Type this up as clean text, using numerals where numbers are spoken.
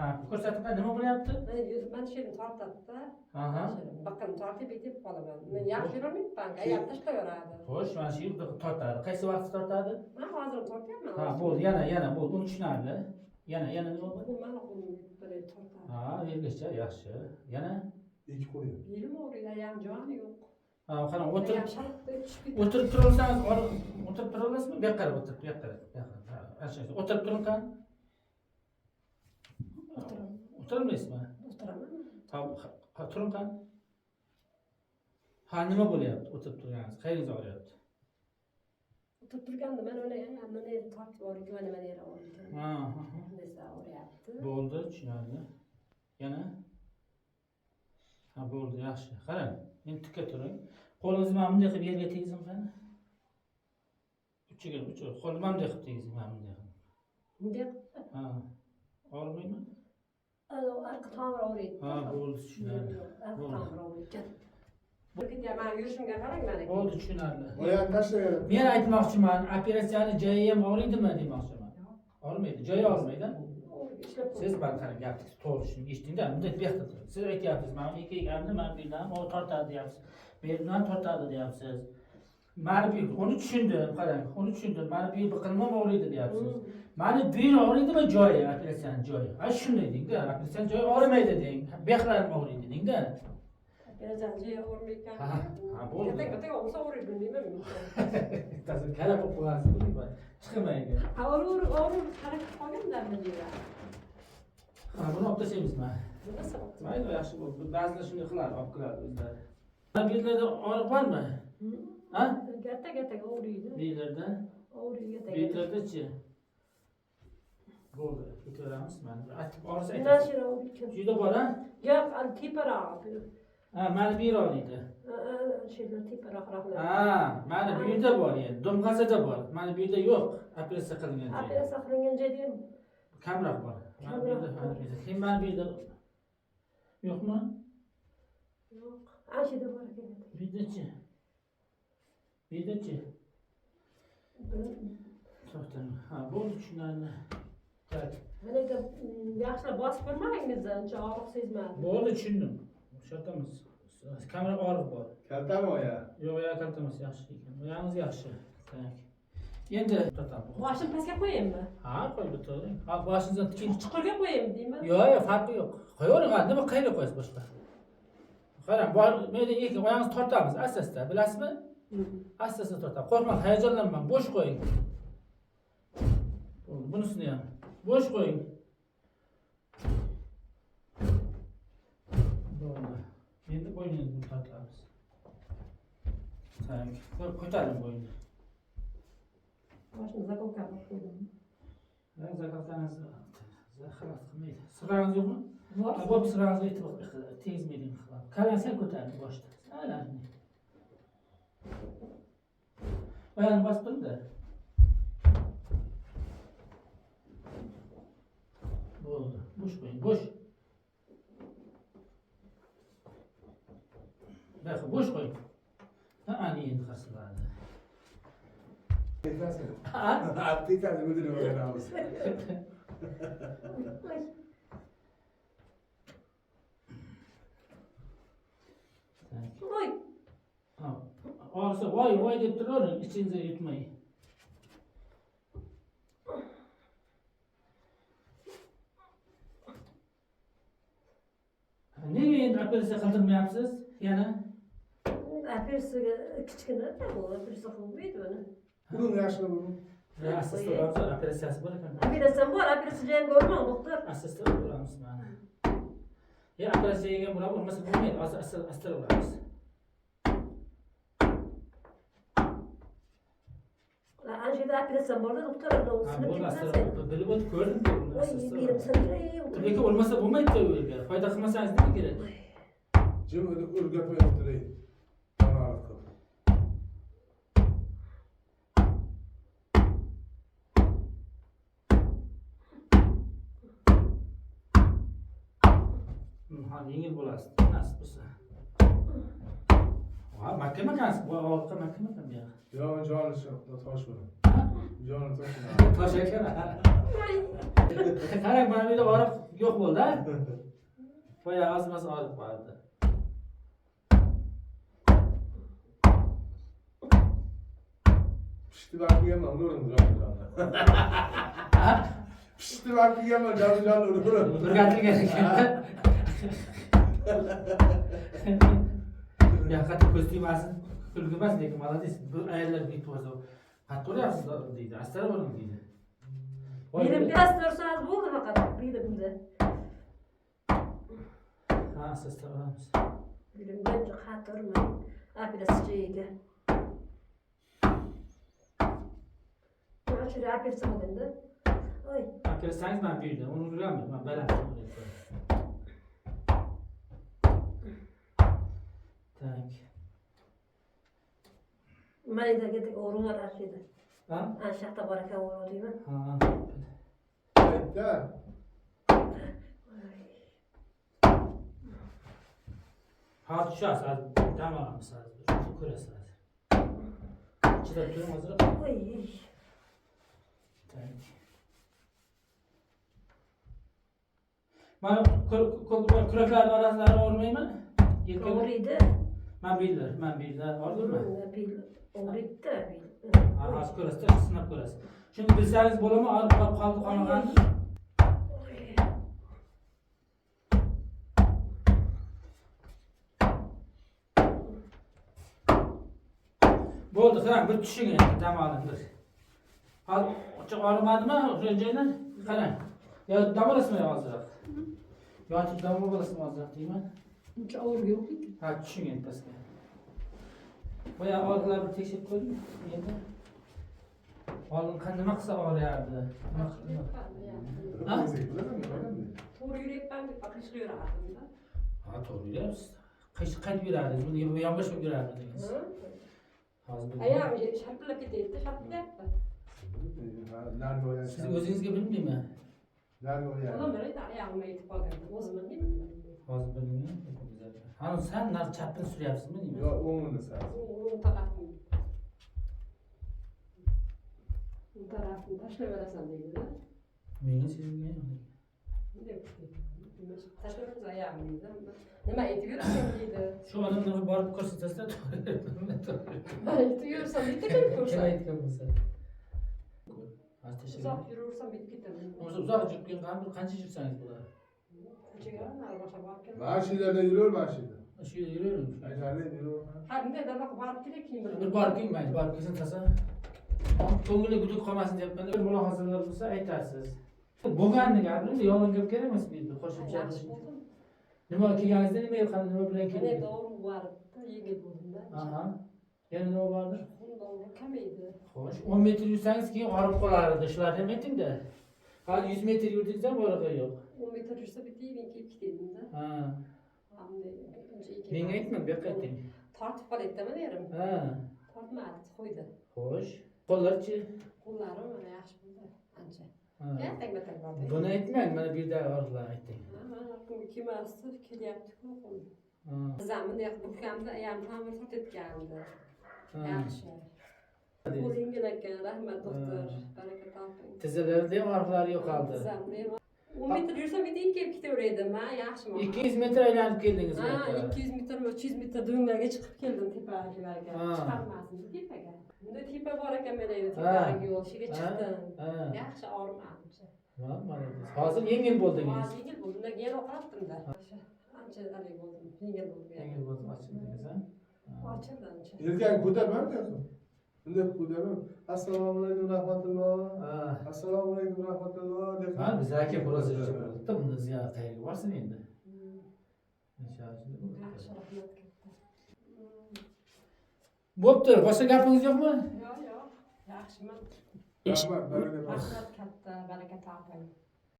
Ha, ko'rsatib nima bo'lyapti? Ben şeyim tartatta. Aha. Bakın tartib etib qolaman. Men yaxshi yurmayman, hayot tashlayveradi. Xo'sh, mana shu yerda tortadi. Qaysi vaqtda tortadi? Men hozir tortyapman. Ha, bo'ldi, yana bo'ldi. Uni tushunarli. Yana nima bo'ldi? Bu meni qo'lim bilan tortadi. Ha, yergacha yaxshi. Yana İki koyuyor. Belim og'riydi, ayam joni yo'q. ha, qarang, o'tirib Tushib o'tirib turaolsangiz, o'tirib tura olasizmi? Bu yoqqa qarab o'tirib, bu yoqqa qarab. Ha, o'tirib turing qani. o'tiraman. O'tirolmaysizmi? O'tiraman. Ha, turing qani. Ha, nima bo'lyapti? O'tirib turganingiz, qayeringiz og'riyapti? O'tirib turganda men uni tortib olib, mana yera oldim. Ha. Desa og'riyapti. Bo'ldi, tushunarli. Yana ha, bo'ldi, yaxshi. Qarang, endi tikka turing. Qo'lingizni mana bunday qilib yerga tegizing qani. Uchiga, qo'lni mana bunday qilib tegizing, mana bunday qilib. Bunday Ha. Og'rimaymi? arqa tomir og'riydi. Ha, bo'ldi, tushunarli. Arqa tomir og'riydi. Burga men yurishimga qarang mana. Bo'ldi, tushunarli. Oyağını taşlayalım. Men aytmoqchiman, operatsiyani joyi ham og'riydimi demoqchiman. Og'rimaydi, joyi og'rimaydi. Siz bana qarang, gapingizni to'g'ri tushunib eshitingda, bunday buyoqda turing. Siz aytyapsiz, men ikki egamni, men birdan o tortadi deyapsiz. Birdan tortadi deyapsiz. Meni bir onu tushundim, qarang, onu tushundim. Meni bir biqinimam og'riydi deyapsiz. Meni bir og'riydimi joyi, operatsiyaning joyi? Ha, shunday deng-da, operatsiyaning joyi og'rimaydi deng. Buyoqlarim og'riydi deng-da. Operatsiyaning joyi og'rimayotgan. Ha, bo'ldi. Katta olsa og'riydi bilmayman. Tasir kala bo'lib qo'yasiz, bilmayman. Chiqmaydi. Ha, og'rir harakat qolganlarmi deyman. Ha, buni olib tashlaymizmi? Nima sabab? Mayli, yaxshi bo'ldi. Ba'zilar shunday qiladi, olib keladi o'zlari. Mana bu yerlarda og'riq bormi? Ha? Katta og'riydi. Bu yerlarda? Og'riydi katta. Bu yerlarda-chi? Bo'ldi, ketaveramiz. Mana aytib og'risa Mana aytasiz. shu og'riydi. Shu yerda bor, ha? Yo'q, teparoq. Ha, mana bu yer og'riydi. Şeyler teparoqroq. Ha, mana bu yerda bor endi. Do'mg'azada bor. Mana bu yerda yo'q. Operatsiya qilingan joy. Operatsiya qilingan joyda Kamroq bor. Mana bu yerda, mana bu yerda. Keyin mana bu yerda yo'qmi? yo'q. Ashida bor ekan. Bu yerda-chi? Bu yerda-chi? To'xtang. Ha, bo'ldi, tushunarli. Tak. Mana yaxshilab bosib ko'rmadingiz, uncha og'riq sezmadim. Bo'ldi, tushundim. O'shatamiz. Kamroq og'riq bor. Kalta mı o ya? Yo'q, ya kaltamas yaxshi ekan. Oyog'ingiz yaxshi. Tak. Endi to'xtab. Boshini pastga qo'yaymi? Ha, qo'yib o'tiring. Ha, boshingizni keyin Chuqurga qo'yaymi deymi? yo'q, farqi yo'q. Qo'yavering, ha, nima qayerga qo'yasiz boshqa? Qarang, bor, menda ikki oyog'ingizni tortamiz, asta-asta, bilasizmi? Asta-asta tortamiz. Qo'rqmang, hayajonlanmang, bo'sh qo'ying. Bo'ldi, bunisini ham bo'sh qo'ying. Bo'ldi. Endi bo'yningizni tortamiz. Tak, ko'taring bo'yinni. Boshini zakovka qilib qo'ydim. Zakovkangizni xalos qilmaydi. Sirrangiz yo'qmi? Bor. Bo'p, sirrangizni aytib tegizmayding qilib. Qalansa ko'taring boshda. Ana. Oyog'ini bosib turing-da. Bo'ldi. Bo'sh qo'ying, bo'sh. Baqi, bo'sh qo'ying. Ha, ani endi qasiladi. Tekrar sen. Ha? Abi tekrar müdürüm öyle namusu. Voy. Ha. Og'risa, voy deb turavering, ichingizga yutmay. Nega endi operatsiya qildirmayapsiz? Yana? Operatsiyaga kichkina bu operatsiya qilmaydi buni. Bunun yaşını bunun. Asista operatsiyasi bor ekan. Operatsiya bor, operatsiya joyini ko'rmang, doktor. Asista uramiz mana. Operatsiyaga ham urmasa bo'lmaydi. Asta uramiz. Anjida operatsiya borda, doktor, Bo'ldi, asta bilib o'tib ko'rdim. berim sindiray. Lekin olmasa bo'lmaydi-ku u yerga. Foyda qilmasangiz nima kerak? Cım örgüt oynatırayım. Bana artık. Hadi yengil bo'lasiz. Nasib bo'lsa. Ha, mahkama ekansiz. Bu orqa mahkama ekan bu yoq. Ya canı taş var. Canı taş var. Tosh ekan. Qarang, mana bu yerda oriq Yok oldu ha? Bayağı az ağrık vardı. Pişti bak yiyemem durun canlı. Pişti bak yiyemem canlı durun. Irgatlı gerekiyor. Ya katı kostüm alsın. Kırgımaz ne ki bana desin. Bu ayarlar bir tuvaza. Hatta oraya aslında değildi. Hastane var mı değildi? Benim biraz dursanız bu olur fakat bilimde. Ha sesler var mısın? Bilimden çok hatırlamam. Biraz şeydi. Şuraya yapırsam oldu. Oy. Arkadaşlar ben bir de onu duramıyorum. Ben bela. Tak. Manita gittik oğlum var aşağıda. Ha? Aşağıda baraka oğlu değil mi? Ha. Gel. Hafif şu az. Tamam mı sadece? Şu kurası sadece. Çıra tutuyorum hazır. Oy. Tak. Bana kuraklar arasında olmayı mı? Oğluydu. Ben bildim. Oldu mu? Oğluydu da bil. Az kurası da sınıf kurası. Şimdi bilseniz bolu mu ağrıp kaldı kanagan. Boldu kıran bir düşün yani damalındır. Hal çok ağrımadı mı önceyle? Kıran. Ya damarası mı yazdırak? Ya tut damar balası mı yazdırak değil mi? Hiç ağır yok. Ha düşün yani paske. Bayağı ağrılar bir teşekkür koydum. Yedi. Ağrın kendime kısa ağrıyordu. Ha? Doğru yürek ben bir bakışlıyor aklımda. Ha doğru biliyoruz. Kış kalp girerdiniz. Bunu gibi yanlış mı girerdiniz? Ayağım şarpıla gitti, şarpıla yaptı. Nerede o Siz yani? özünüz gibi mi değil mi? Nerede o yani? Oğlum öyle de ayağıma itip bakırdı. O zaman değil mi? Fazla bölümü çok güzel. Hanım sen nar çapın sürüyorsun mu değil mi? Yok onun da sen. O tarafını. O tarafını taşla veresen değil mi? Neyin sizin ne? Taşla versen ayağım değil mi? Nima itiyorsan deydi. Şu adamların barbu korsitesine Ben itiyorsam bitti mi kursa? Kime etkilemesi? Az teşekkür ederim. Uzak yürürsem bitti gitti. Uzak çıkın kaç yürürseniz burada? Çıkarın arabaya bakken. Maaşilerde yürüyor maaşilde. Şöyle yürüyorum. Acayip yürüyor. Hadi ne de bak varıp gerekeyim ben. Bir barkıyım ben, barkısın tasa. Tongule güdük komasın diye ben de bunu hazırlarsa yetersiz. Boğanlı geldim de yolun gibi gelemez miydi? Hoşum Yaxşı buldum. Nima kelganingizda nima yo'qani nima bilan Hani keldingiz? doğru vardı. Yengil buldum da. Aha. Yana nima bordi? Doğru kameydi. Xo'sh, 10 metr yursangiz keyin og'rib qolardi. Shular ham aytingda. Hali 100 metr yurdingiz ham borig'i yo'q. 10 metre yürüse bitti ben keyip gidelim de. Ha. Hamdi önce iki. Menga aytma, bu yoqqa ayting. Tartıp var ettim derim. Ha. Tartmadı, koydu. Xo'sh. Qo'llarchi? Qo'llarim mana yaxshi bo'ldi. Ancha. Ha. Ya tegma bordi. Buni aytmang, mana bu yerda og'riqlarni ayting. Mana kimasi kelyapti-ku qo'l. Ha. Zamini yoq bukamda ayam ta'mir qilib Ha. yaxshi. Qo'lingga ekan, rahmat doktor. Baraka toping. Tizzalarida ham og'riqlari yo'qoldi. Zamini 10 metre yursam bitta kelib ketaverdim ha, yaxshimi? 200 metr aylanib keldingiz bu Ha, yoqqa. 200 metr, 300 metr do'nglarga chiqib keldim tepalarga. Ha. Chiqarmasin tepaga. Bunda tepa bor ekan mana endi Ha. tepaga yo'lshiga Ha. chiqdim. Ha. Yaxshi og'rimancha. Ha, mana bu. Hozir yengil bo'ldingiz. Hozir yengil bo'ldi. Undan keyin o'qiratdim-da. Ancha haligi bo'ldim. Yengil bo'ldi. Yengil bo'ldi, ochildingiz ha. Ochildi ancha. Erkak ko'tarmam diyorsun. Bunday ko'tarmam. Assalomu alaykum rahmatulloh. Ha. Assalomu alaykum rahmatulloh deb. Ha, biz aka biroz ichib bo'ldi-da, bunda ziyorat qayerga borsin endi. Yaxshi rahmat katta. Bo'pti, boshqa gapingiz yo'qmi? Yo'q, yo'q. Yaxshiman. Rahmat, baraka toping. Rahmat katta, baraka toping.